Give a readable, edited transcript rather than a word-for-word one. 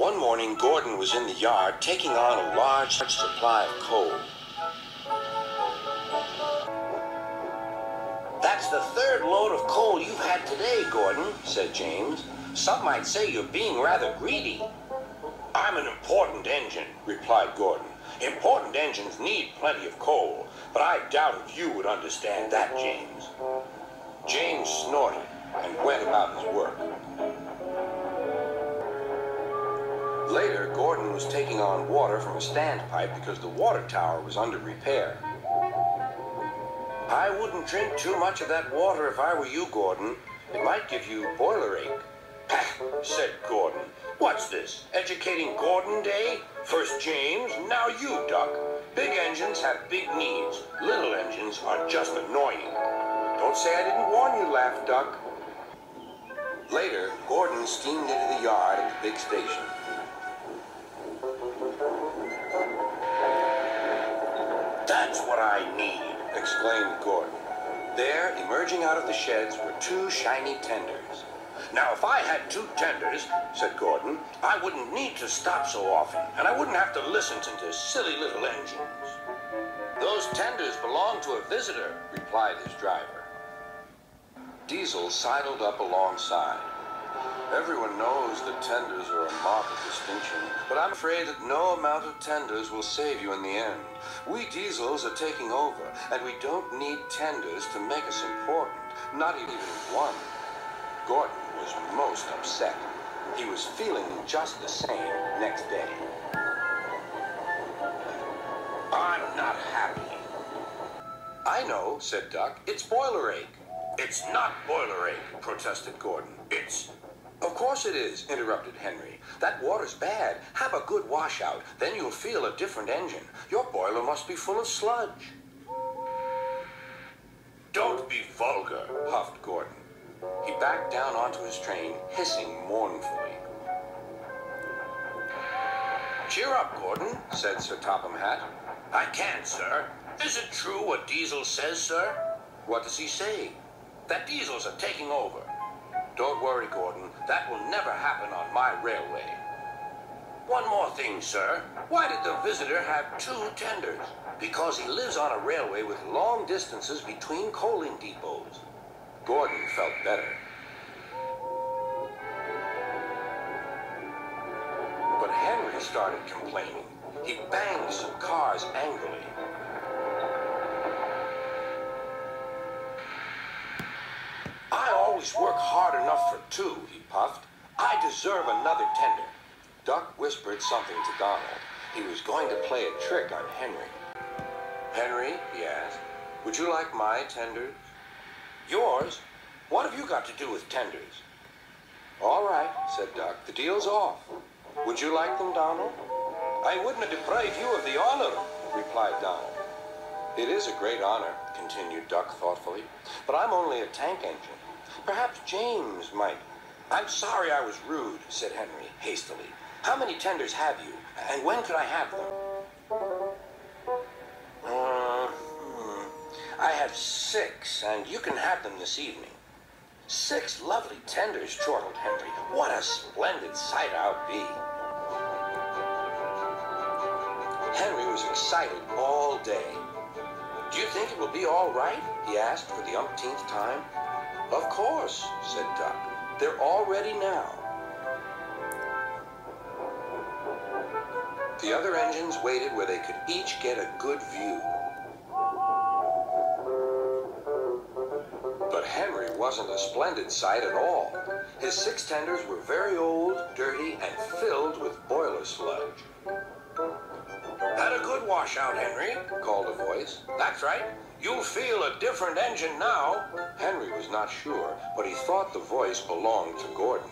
One morning, Gordon was in the yard taking on a large supply of coal. "That's the third load of coal you've had today, Gordon," said James. "Some might say you're being rather greedy." "I'm an important engine," replied Gordon. "Important engines need plenty of coal, but I doubt if you would understand that, James." James snorted and went about his work. Later, Gordon was taking on water from a standpipe because the water tower was under repair. "I wouldn't drink too much of that water if I were you, Gordon. It might give you boiler ache." "Pah," said Gordon. "What's this, educating Gordon Day? First James, now you, Duck. Big engines have big needs. Little engines are just annoying." "Don't say I didn't warn you," laughed Duck. Later, Gordon steamed into the yard at the big station. "That's what I need," exclaimed Gordon. There, emerging out of the sheds, were two shiny tenders. "Now, if I had two tenders," said Gordon, "I wouldn't need to stop so often, and I wouldn't have to listen to silly little engines." "Those tenders belong to a visitor," replied his driver. Diesel sidled up alongside. "Everyone knows that tenders are a mark of distinction, but I'm afraid that no amount of tenders will save you in the end. We Diesels are taking over, and we don't need tenders to make us important, not even one." Gordon was most upset. He was feeling just the same next day. "I'm not happy." "I know," said Duck. "It's boiler ache." "It's not boiler ache," protested Gordon. "Of course it is," interrupted Henry. "That water's bad. Have a good washout, then you'll feel a different engine. Your boiler must be full of sludge." "Don't be vulgar," huffed Gordon. He backed down onto his train, hissing mournfully. "Cheer up, Gordon," said Sir Topham Hatt. "I can't, sir. Is it true what Diesel says, sir?" "What does he say?" "That Diesels are taking over." "Don't worry, Gordon. That will never happen on my railway." "One more thing, sir. Why did the visitor have two tenders?" "Because he lives on a railway with long distances between coaling depots." Gordon felt better. But Henry started complaining. He banged some cars angrily. "I always work hard enough for two," he puffed. "I deserve another tender." Duck whispered something to Donald. He was going to play a trick on Henry. "Henry," he asked, "would you like my tenders?" "Yours? What have you got to do with tenders?" "All right," said Duck. "The deal's off. Would you like them, Donald?" "I wouldn't deprive you of the honor," replied Donald. "It is a great honor," continued Duck thoughtfully, "but I'm only a tank engine. Perhaps James might." "I'm sorry I was rude," said Henry hastily. "How many tenders have you, and when could I have them?" "I have 6, and you can have them this evening." "6 lovely tenders," chortled Henry. "What a splendid sight I'll be." Henry was excited all day. "Do you think it will be all right?" he asked for the umpteenth time. "Of course," said Duck. "They're all ready now." The other engines waited where they could each get a good view. But Henry wasn't a splendid sight at all. His 6 tenders were very old, dirty, and filled with boiler sludge. "Had a good washout, Henry," called a voice. "That's right. You'll feel a different engine now." Henry was not sure, but he thought the voice belonged to Gordon.